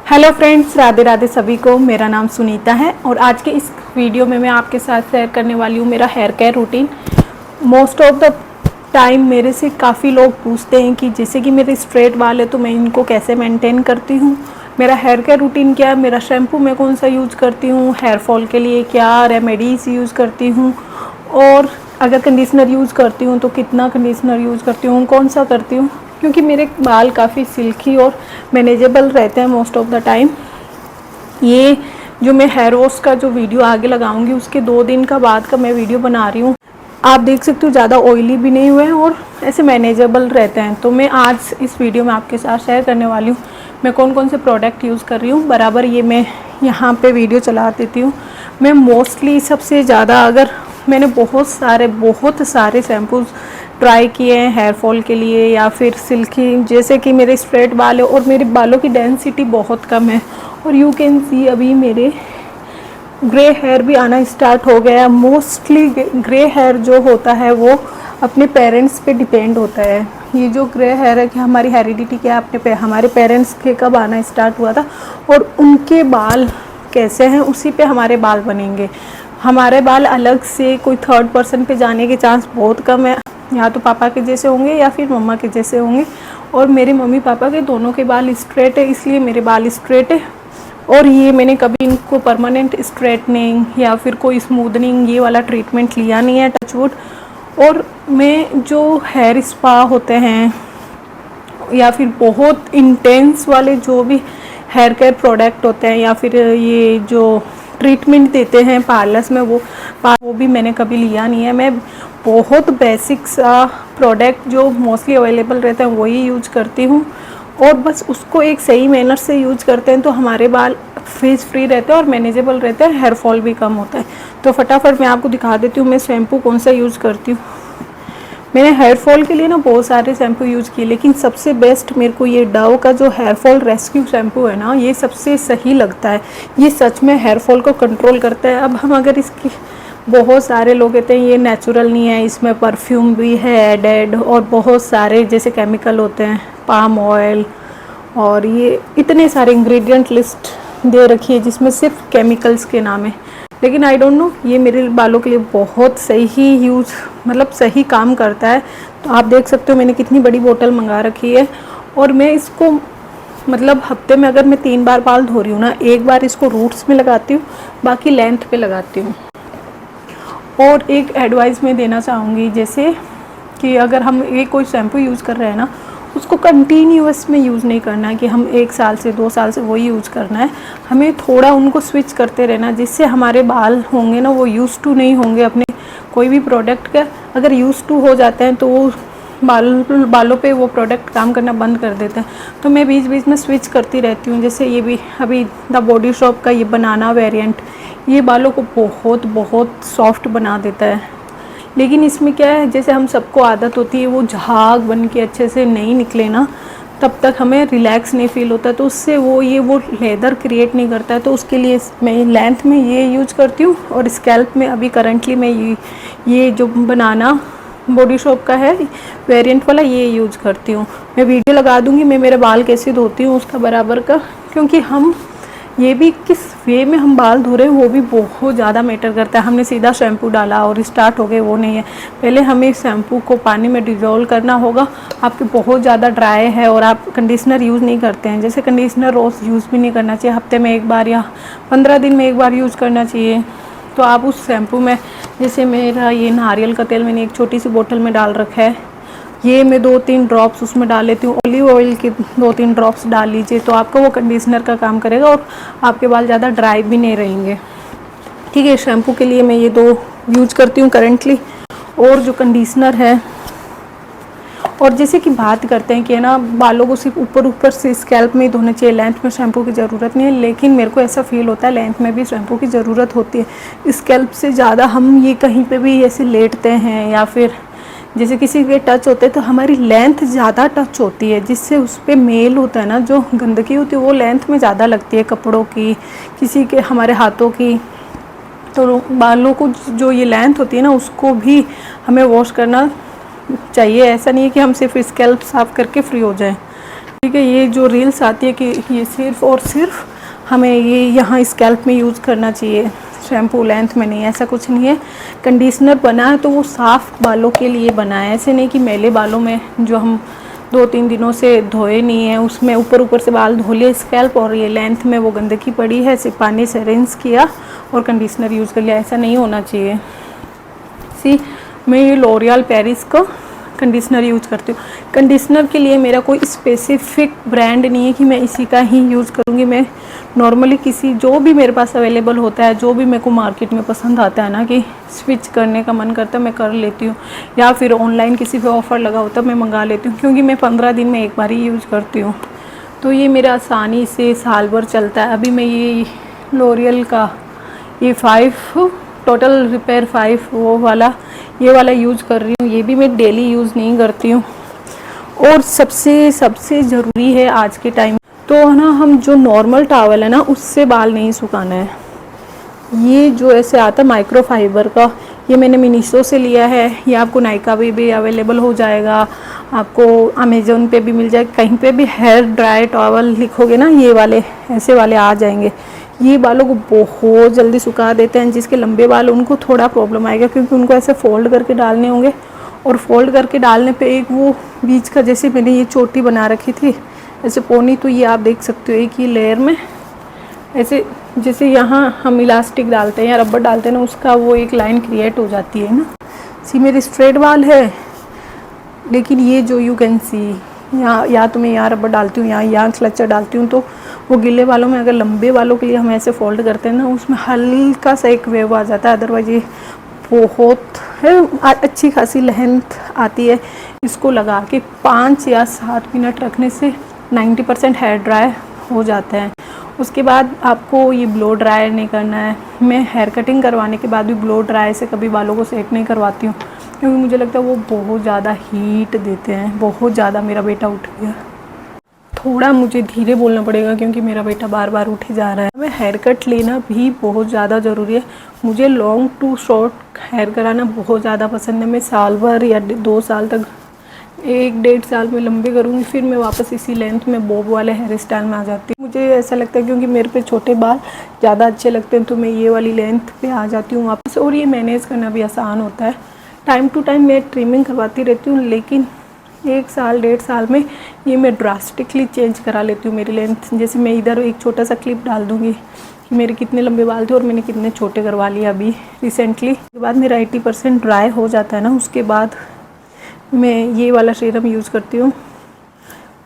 Hello friends, Radhe Radhe सभी को। मेरा नाम सुनीता है और आज के इस वीडियो में मैं आपके साथ शेयर करने वाली हूँ मेरा hair care routine. Most of the time मेरे से काफ़ी लोग पूछते हैं कि जैसे कि मेरे स्ट्रेट बाल है तो मैं इनको कैसे मेंटेन करती हूँ, मेरा हेयर केयर रूटीन क्या है, मेरा शैम्पू मैं कौन सा यूज़ करती हूँ, हेयर फॉल के लिए क्या रेमेडीज़ यूज़ करती हूँ, और अगर कंडीशनर यूज़ करती हूँ तो कितना कंडीशनर यूज़ करती हूँ, कौन सा करती हूँ। क्योंकि मेरे बाल काफ़ी सिल्की और मैनेजेबल रहते हैं मोस्ट ऑफ द टाइम। ये जो मैं हेयर वॉश का जो वीडियो आगे लगाऊंगी उसके 2 दिन का बाद का मैं वीडियो बना रही हूँ। आप देख सकते हो ज़्यादा ऑयली भी नहीं हुए हैं और ऐसे मैनेजेबल रहते हैं। तो मैं आज इस वीडियो में आपके साथ शेयर करने वाली हूँ मैं कौन कौन से प्रोडक्ट यूज़ कर रही हूँ। बराबर ये मैं यहाँ पे वीडियो चला देती हूँ। मैं मोस्टली सबसे ज़्यादा मैंने बहुत सारे शैम्पूज़ ट्राई किए हैं हेयर फॉल के लिए या फिर सिल्की, जैसे कि मेरे स्ट्रेट बाल है और मेरे बालों की डेंसिटी बहुत कम है और यू कैन सी अभी मेरे ग्रे हेयर भी आना स्टार्ट हो गया। मोस्टली ग्रे हेयर जो होता है वो अपने पेरेंट्स पे डिपेंड होता है। ये जो ग्रे हेयर है कि हमारी हेरिडिटी क्या है, हमारे पेरेंट्स के कब आना स्टार्ट हुआ था और उनके बाल कैसे हैं उसी पे हमारे बाल बनेंगे। हमारे बाल अलग से कोई थर्ड पर्सन पे जाने के चांस बहुत कम है। या तो पापा के जैसे होंगे या फिर मम्मा के जैसे होंगे, और मेरे मम्मी पापा के दोनों के बाल स्ट्रेट है इसलिए मेरे बाल स्ट्रेट है। और ये मैंने कभी इनको परमानेंट स्ट्रेटनिंग या फिर कोई स्मूदनिंग ये वाला ट्रीटमेंट लिया नहीं है, टचवुड। और मैं जो हेयर स्पा होते हैं या फिर बहुत इंटेंस वाले जो भी हेयर केयर प्रोडक्ट होते हैं या फिर ये जो ट्रीटमेंट देते हैं पार्लर्स में वो भी मैंने कभी लिया नहीं है। मैं बहुत बेसिक सा प्रोडक्ट जो मोस्टली अवेलेबल रहते हैं वही यूज करती हूँ और बस उसको एक सही मैनर से यूज करते हैं तो हमारे बाल फेज फ्री रहते हैं और मैनेजेबल रहते हैं, हेयर फॉल भी कम होता है। तो फटाफट मैं आपको दिखा देती हूँ मैं शैम्पू कौन सा यूज़ करती हूँ। मैंने हेयर फॉल के लिए ना बहुत सारे शैम्पू यूज़ किए, लेकिन सबसे बेस्ट मेरे को ये डव का जो हेयर फॉल रेस्क्यू शैम्पू है ना, ये सबसे सही लगता है। ये सच में हेयर फॉल को कंट्रोल करता है। अब हम अगर इसकी, बहुत सारे लोग कहते हैं ये नेचुरल नहीं है, इसमें परफ्यूम भी है एडेड और बहुत सारे जैसे केमिकल होते हैं, पाम ऑयल, और ये इतने सारे इंग्रेडिएंट लिस्ट दे रखी है जिसमें सिर्फ केमिकल्स के नाम है। लेकिन आई डोंट नो, ये मेरे बालों के लिए बहुत सही काम करता है। तो आप देख सकते हो मैंने कितनी बड़ी बोतल मंगा रखी है और मैं इसको हफ्ते में अगर मैं 3 बार बाल धो रही हूँ ना, 1 बार इसको रूट्स में लगाती हूँ, बाकी लेंथ पे लगाती हूँ। और एक एडवाइस मैं देना चाहूँगी, जैसे कि अगर हम एक कोई शैम्पू यूज़ कर रहे हैं ना, उसको कंटिन्यूअस में यूज़ नहीं करना है कि हम 1 साल से 2 साल से वही यूज़ करना है। हमें थोड़ा उनको स्विच करते रहना, जिससे हमारे बाल होंगे ना वो यूज़ टू नहीं होंगे अपने कोई भी प्रोडक्ट का। अगर यूज़ टू हो जाते हैं तो वो बालों पे वो प्रोडक्ट काम करना बंद कर देता है। तो मैं बीच बीच में स्विच करती रहती हूँ। जैसे ये भी अभी द बॉडी शॉप का ये बनाना वेरिएंट, ये बालों को बहुत सॉफ्ट बना देता है। लेकिन इसमें क्या है, जैसे हम सबको आदत होती है वो झाग बन के अच्छे से नहीं निकले ना, तब तक हमें रिलैक्स नहीं फील होता, तो उससे वो लेदर क्रिएट नहीं करता है। तो उसके लिए मैं लेंथ में ये यूज करती हूँ और स्कैल्प में अभी करंटली मैं ये जो बनाना बॉडी शॉप का है वेरिएंट वाला ये यूज करती हूँ। मैं वीडियो लगा दूँगी मैं मेरे बाल कैसे धोती हूँ उसका बराबर का, क्योंकि हम ये भी किस वे में हम बाल धो रहे हैं वो भी बहुत ज़्यादा मैटर करता है। हमने सीधा शैम्पू डाला और स्टार्ट हो गए, वो नहीं है। पहले हमें शैम्पू को पानी में डिज़ोल्व करना होगा। आपके बहुत ज़्यादा ड्राई है और आप कंडीशनर यूज़ नहीं करते हैं, जैसे कंडीशनर रोज़ यूज़ भी नहीं करना चाहिए, हफ्ते में 1 बार या 15 दिन में 1 बार यूज़ करना चाहिए। तो आप उस शैम्पू में, जैसे मेरा ये नारियल का तेल मैंने एक छोटी सी बोतल में डाल रखा है, ये मैं 2-3 ड्रॉप्स उसमें डाल लेती हूँ। ऑलिव ऑयल के 2-3 ड्रॉप्स डाल लीजिए तो आपका वो कंडीशनर का काम करेगा और आपके बाल ज़्यादा ड्राई भी नहीं रहेंगे। ठीक है, शैम्पू के लिए मैं ये 2 यूज करती हूँ करंटली। और जो कंडीशनर है, और जैसे कि बात करते हैं कि है ना, बालों को सिर्फ ऊपर से स्कैल्प में ही धोना चाहिए, लेंथ में शैम्पू की ज़रूरत नहीं है। लेकिन मेरे को ऐसा फील होता है लेंथ में भी शैम्पू की ज़रूरत होती है। स्कैल्प से ज़्यादा हम ये कहीं पे भी ऐसे लेटते हैं या फिर जैसे किसी के टच होते हैं तो हमारी लेंथ ज़्यादा टच होती है, जिससे उस पर मेल होता है ना, जो गंदगी होती है वो लेंथ में ज़्यादा लगती है, कपड़ों की, किसी के, हमारे हाथों की। तो बालों को जो ये लेंथ होती है ना उसको भी हमें वॉश करना चाहिए। ऐसा नहीं है कि हम सिर्फ स्कैल्प साफ करके फ्री हो जाएं। ठीक है। ये जो रील्स आती है कि ये सिर्फ़ और सिर्फ हमें ये यहाँ स्कैल्प में यूज़ करना चाहिए, शैम्पू लेंथ में नहीं, ऐसा कुछ नहीं है। कंडीशनर बना है तो वो साफ़ बालों के लिए बना है, ऐसे नहीं कि मैले बालों में जो हम 2-3 दिनों से धोए नहीं है उसमें ऊपर ऊपर से बाल धो लिए स्कैल्प और ये लेंथ में वो गंदगी पड़ी है, सिर्फ पानी से रिंस किया और कंडीशनर यूज़ कर लिया, ऐसा नहीं होना चाहिए। मैं ये लॉरियल पेरिस का कंडीशनर यूज़ करती हूँ। कंडीशनर के लिए मेरा कोई स्पेसिफिक ब्रांड नहीं है कि मैं इसी का ही यूज़ करूँगी। मैं नॉर्मली किसी जो भी मेरे पास अवेलेबल होता है, जो भी मेरे को मार्केट में पसंद आता है ना कि स्विच करने का मन करता है मैं कर लेती हूँ, या फिर ऑनलाइन किसी पे ऑफ़र लगा होता है मैं मंगा लेती हूँ, क्योंकि मैं 15 दिन में एक बार ही यूज़ करती हूँ। तो ये मेरा आसानी से साल भर चलता है। अभी मैं ये लॉरियल का ये 5 टोटल रिपेयर 5 वो वाला ये वाला यूज़ कर रही हूँ। ये भी मैं डेली यूज़ नहीं करती हूँ। और सबसे ज़रूरी है आज के टाइम तो है ना, हम जो नॉर्मल टॉवल है ना उससे बाल नहीं सुखाना है। ये जो ऐसे आता है माइक्रो फाइबर का, ये मैंने मिनीसो से लिया है। ये आपको नायका पे भी अवेलेबल हो जाएगा, आपको अमेज़न पे भी मिल जाएगा। कहीं पे भी हेयर ड्राई टॉवल लिखोगे ना, ये वाले ऐसे वाले आ जाएंगे। ये बालों को बहुत जल्दी सुखा देते हैं। जिसके लंबे बाल उनको थोड़ा प्रॉब्लम आएगा, क्योंकि उनको ऐसे फोल्ड करके डालने होंगे, और फोल्ड करके डालने पे एक वो बीच का, जैसे मैंने ये चोटी बना रखी थी ऐसे पोनी, तो ये आप देख सकते हो एक ही लेयर में ऐसे, जैसे यहाँ हम इलास्टिक डालते हैं या रबर डालते हैं ना, उसका वो एक लाइन क्रिएट हो जाती है ना। मेरे स्ट्रेट बाल है, लेकिन ये जो यू कैन सी यहाँ, या तो मैं यहाँ रबर डालती हूँ, यहाँ क्लचर डालती हूँ, तो वो गिले बालों में, अगर लंबे बालों के लिए हम ऐसे फोल्ड करते हैं ना, उसमें हल्का सा एक वेव आ जाता है। अदरवाइज ये बहुत है अच्छी खासी लेंथ आती है। इसको लगा के 5 या 7 मिनट रखने से 90% हेयर ड्राई हो जाता है। उसके बाद आपको ये ब्लो ड्राई नहीं करना है। मैं हेयर कटिंग करवाने के बाद भी ब्लो ड्राई से कभी बालों को सेट नहीं करवाती हूँ, क्योंकि मुझे लगता है वो बहुत ज़्यादा हीट देते हैं, बहुत ज़्यादा। मेरा बेटा उठ गया, थोड़ा मुझे धीरे बोलना पड़ेगा क्योंकि मेरा बेटा बार बार उठे जा रहा है। मैं हेयर कट लेना भी बहुत ज़्यादा ज़रूरी है। मुझे लॉन्ग टू शॉर्ट हेयर कराना बहुत ज़्यादा पसंद है। मैं साल भर या 2 साल तक, 1-1.5 साल में लंबे करूँगी, फिर मैं वापस इसी लेंथ में बॉब वाले हेयर स्टाइल में आ जाती हूँ। मुझे ऐसा लगता है क्योंकि मेरे पे छोटे बाल ज़्यादा अच्छे लगते हैं, तो मैं ये वाली लेंथ पे आ जाती हूँ वापस। और ये मैनेज करना भी आसान होता है। टाइम टू टाइम मैं ट्रिमिंग करवाती रहती हूँ, लेकिन 1 साल 1.5 साल में ये मैं ड्रास्टिकली चेंज करा लेती हूँ मेरी लेंथ। जैसे मैं इधर एक छोटा सा क्लिप डाल दूँगी कि मेरे कितने लंबे बाल थे और मैंने कितने छोटे करवा लिए अभी रिसेंटली। उसके बाद मेरा 80% ड्राई हो जाता है ना, उसके बाद मैं ये वाला सीरम यूज़ करती हूँ।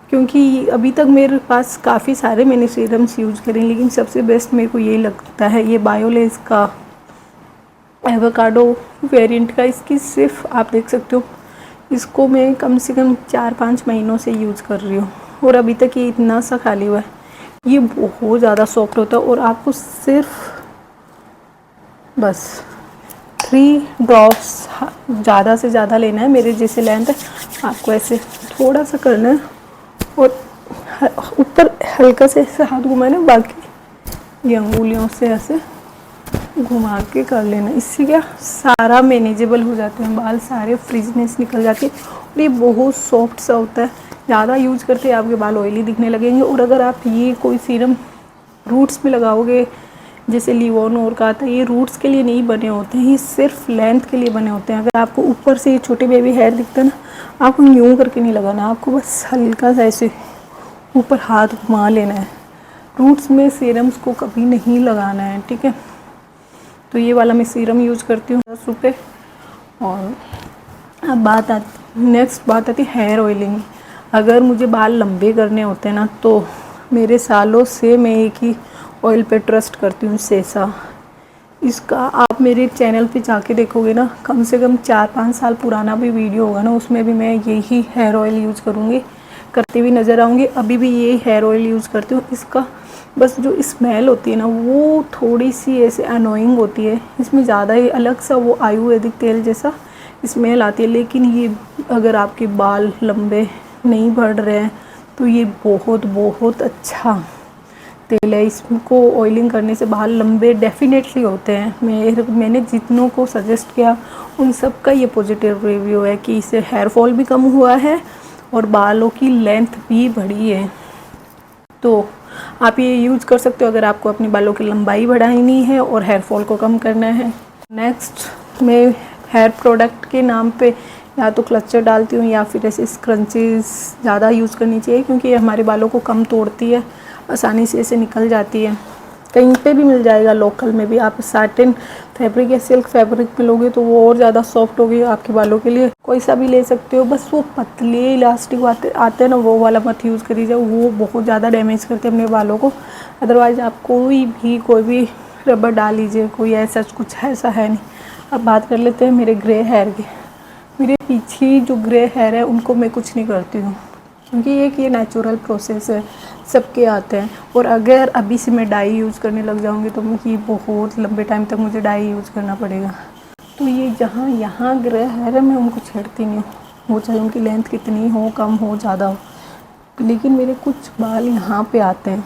क्योंकि अभी तक मेरे पास काफ़ी सारे मैंने सीरम्स यूज़ करे, लेकिन सबसे बेस्ट मेरे को ये लगता है ये बायोलेस का एवोकाडो वेरिएंट का। इसकी सिर्फ आप देख सकते हो, इसको मैं कम से कम 4-5 महीनों से यूज़ कर रही हूँ और अभी तक ये इतना सा खाली हुआ है। ये बहुत ज़्यादा सॉफ्ट होता है और आपको सिर्फ बस 3 ड्रॉप्स ज़्यादा से ज़्यादा लेना है। मेरे जैसे लेंथ है, आपको ऐसे थोड़ा सा करना है और ऊपर हल्का से ऐसे हाथ घुमाना, बाकी ये अंगुलियों से ऐसे घुमा के कर लेना। इससे क्या सारा मैनेजेबल हो जाते हैं बाल, सारे फ्रिजनेस निकल जाती है और ये बहुत सॉफ्ट सा होता है। ज़्यादा यूज़ करते हैं आपके बाल ऑयली दिखने लगेंगे। और अगर आप ये कोई सीरम रूट्स में लगाओगे, जैसे लिवोनोर का आता है, ये रूट्स के लिए नहीं बने होते हैं, ये सिर्फ लेंथ के लिए बने होते हैं। अगर आपको ऊपर से ये छोटे बेबी हेयर दिखता है ना, आपको यूँ करके नहीं लगाना, आपको बस हल्का सा ऐसे ऊपर हाथ घुमा लेना है। रूट्स में सीरम्स को कभी नहीं लगाना है, ठीक है। तो ये वाला मैं सीरम यूज़ करती हूँ 10 रुपये। और अब नेक्स्ट बात आती है हेयर ऑयलिंग। अगर मुझे बाल लंबे करने होते हैं ना, तो मेरे सालों से मैं एक ही ऑयल पे ट्रस्ट करती हूँ, सेसा। इसका आप मेरे चैनल पे जाके देखोगे ना, कम से कम 4-5 साल पुराना भी वीडियो होगा ना, उसमें भी मैं यही हेयर ऑयल यूज़ करूँगी, करती हुई नज़र आऊँगी। अभी भी ये हेयर ऑयल यूज़ करती हूँ। इसका बस जो स्मेल होती है ना, वो थोड़ी सी ऐसे अनोइंग होती है। इसमें ज़्यादा ही अलग सा वो आयुर्वेदिक तेल जैसा स्मेल आती है। लेकिन ये अगर आपके बाल लंबे नहीं बढ़ रहे हैं तो ये बहुत बहुत अच्छा तेल है। इसको ऑयलिंग करने से बाल लंबे डेफिनेटली होते हैं। मैंने जितनों को सजेस्ट किया उन सब का ये पॉजिटिव रिव्यू है कि इससे हेयर फॉल भी कम हुआ है और बालों की लेंथ भी बढ़ी है। तो आप ये यूज़ कर सकते हो अगर आपको अपने बालों की लंबाई बढ़ानी है और हेयर फॉल को कम करना है। नेक्स्ट मैं हेयर प्रोडक्ट के नाम पे या तो क्लचर डालती हूँ या फिर ऐसे स्क्रंचीज ज़्यादा यूज़ करनी चाहिए, क्योंकि ये हमारे बालों को कम तोड़ती है, आसानी से इसे निकल जाती है। कहीं पे भी मिल जाएगा, लोकल में भी। आप साटिन फैब्रिक या सिल्क फैब्रिक में लोगे तो वो और ज़्यादा सॉफ्ट होगी आपके बालों के लिए। कोई सा भी ले सकते हो, बस वो पतले इलास्टिक आते हैं ना, वो वाला मत यूज़ कर दीजिए, वो बहुत ज़्यादा डैमेज करते हैं अपने बालों को। अदरवाइज़ आप कोई भी रबर डाल लीजिए, कोई ऐसा कुछ ऐसा है नहीं। अब बात कर लेते हैं मेरे ग्रे हेयर की। मेरे पीछे जो ग्रे हेयर है उनको मैं कुछ नहीं करती हूँ, क्योंकि ये नेचुरल प्रोसेस है, सबके आते हैं। और अगर अभी से मैं डाई यूज़ करने लग जाऊँगी तो मुझे बहुत लंबे टाइम तक मुझे डाई यूज़ करना पड़ेगा। तो ये जहाँ यहाँ ग्रे हेयर है मैं उनको छेड़ती नहीं हूँ, वो चाहे उनकी लेंथ कितनी हो, कम हो, ज़्यादा हो। लेकिन मेरे कुछ बाल यहाँ पे आते हैं,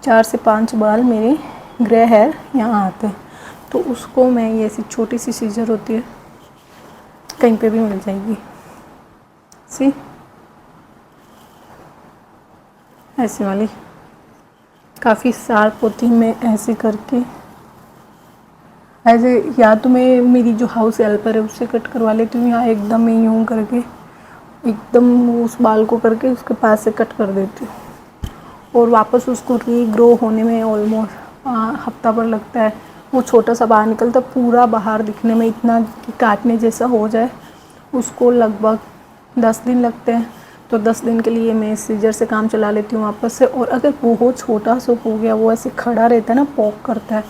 4 से 5 बाल मेरे ग्रे हेयर यहाँ आते हैं, तो उसको मैं ये ऐसी छोटी सी सीजर होती है, कहीं पे भी मिल जाएगी, सी ऐसे वाली, काफ़ी शार्प होती है। मैं ऐसे करके ऐसे, या तो मैं मेरी जो हाउस हेल्पर है उससे कट करवा लेती हूँ, या एकदम मैं यूँ करके एकदम उस बाल को करके उसके पास से कट कर देती हूँ। और वापस उसको रीग्रो होने में ऑलमोस्ट हफ्ता भर लगता है। वो छोटा सा बाहर निकलता, पूरा बाहर दिखने में इतना कि काटने जैसा हो जाए, उसको लगभग 10 दिन लगते हैं। तो 10 दिन के लिए मैं सीजर से काम चला लेती हूँ वापस से। और अगर बहुत छोटा सा हो गया, वो ऐसे खड़ा रहता है ना, पॉक करता है,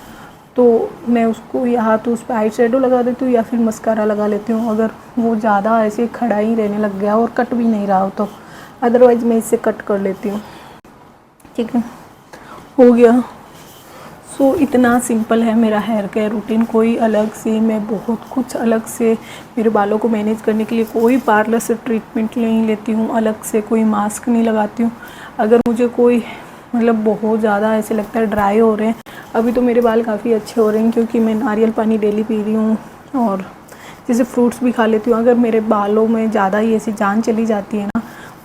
तो मैं उसको या तो उस पर आई शेडो लगा देती हूँ या फिर मस्कारा लगा लेती हूँ, अगर वो ज़्यादा ऐसे खड़ा ही रहने लग गया और कट भी नहीं रहा हो तो। अदरवाइज़ मैं इसे कट कर लेती हूँ। ठीक है, हो गया। सो इतना सिंपल है मेरा हेयर केयर रूटीन। कोई अलग से मैं बहुत कुछ अलग से मेरे बालों को मैनेज करने के लिए कोई पार्लर से ट्रीटमेंट नहीं लेती हूँ, अलग से कोई मास्क नहीं लगाती हूँ। अगर मुझे कोई मतलब बहुत ज़्यादा ऐसे लगता है ड्राई हो रहे हैं, अभी तो मेरे बाल काफ़ी अच्छे हो रहे हैं क्योंकि मैं नारियल पानी डेली पी रही हूँ और जैसे फ्रूट्स भी खा लेती हूँ। अगर मेरे बालों में ज़्यादा ही ऐसी जान चली जाती है ना,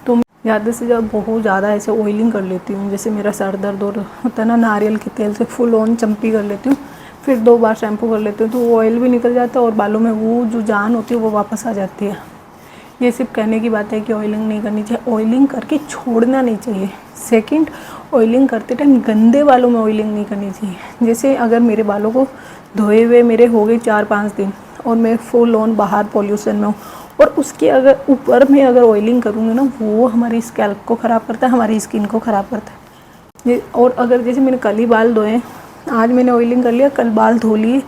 तो ज़्यादा से ज़्यादा बहुत ज़्यादा ऐसे ऑयलिंग कर लेती हूँ। जैसे मेरा सर दर्द और होता है ना, नारियल के तेल से फुल ऑन चम्पी कर लेती हूँ, फिर 2 बार शैम्पू कर लेती हूँ, तो ऑयल भी निकल जाता है और बालों में वो जो जान होती है वो वापस आ जाती है। ये सिर्फ कहने की बात है कि ऑयलिंग नहीं करनी चाहिए, ऑयलिंग करके छोड़ना नहीं चाहिए। सेकंड, ऑयलिंग करते टाइम गंदे बालों में ऑयलिंग नहीं करनी चाहिए। जैसे अगर मेरे बालों को धोए हुए मेरे हो गए 4-5 दिन और मैं फुल ऑन बाहर पॉल्यूशन में हूँ, और उसके अगर ऊपर में अगर ऑयलिंग करूँगी ना, वो हमारी स्कैल्प को ख़राब करता है, हमारी स्किन को ख़राब करता है। ये और अगर जैसे मैंने कल ही बाल धोए, आज मैंने ऑयलिंग कर लिया, कल बाल धो लिए,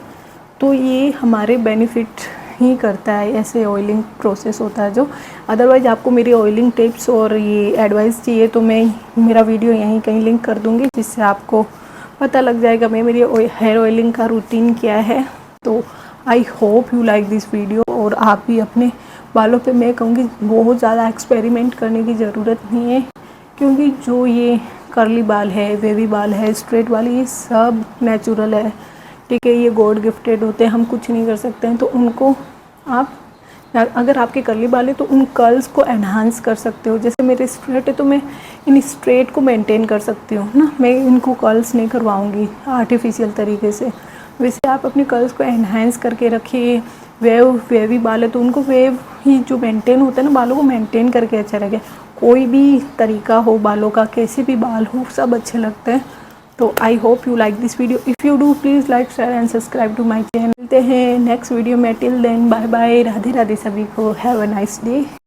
तो ये हमारे बेनिफिट ही करता है। ऐसे ऑयलिंग प्रोसेस होता है जो। अदरवाइज़ आपको मेरी ऑयलिंग टिप्स और ये एडवाइस चाहिए तो मैं मेरा वीडियो यहीं कहीं लिंक कर दूँगी, जिससे आपको पता लग जाएगा मैं मेरी हेयर ऑयलिंग का रूटीन क्या है। तो I hope you like this video. और आप भी अपने बालों पे, मैं कहूँगी बहुत ज़्यादा एक्सपेरिमेंट करने की ज़रूरत नहीं है, क्योंकि जो ये कर्ली बाल है, वेवी बाल है, स्ट्रेट बाल, ये सब नेचुरल है। ठीक है, ये गॉड गिफ्टेड होते हैं, हम कुछ नहीं कर सकते हैं। तो उनको आप, अगर आपके कर्ली बाल है तो उन कर्ल्स को एनहांस कर सकते हो। जैसे मेरे स्ट्रेट है तो मैं इन स्ट्रेट को मेंटेन कर सकती हूँ ना, मैं इनको कर्ल्स नहीं करवाऊँगी आर्टिफिशियल तरीके से। वैसे आप अपने कर्ल्स को एनहांस करके रखिए। वेवी बाल है तो उनको वेव ही जो मेंटेन होता है ना, बालों को मेंटेन करके अच्छा रखे। कोई भी तरीका हो बालों का, कैसे भी बाल हो, सब अच्छे लगते हैं। तो I hope you like this video. If you do please like, share and subscribe to my channel. मिलते हैं नेक्स्ट वीडियो में। Till then bye bye, Radhe Radhe सभी को। Have a nice day.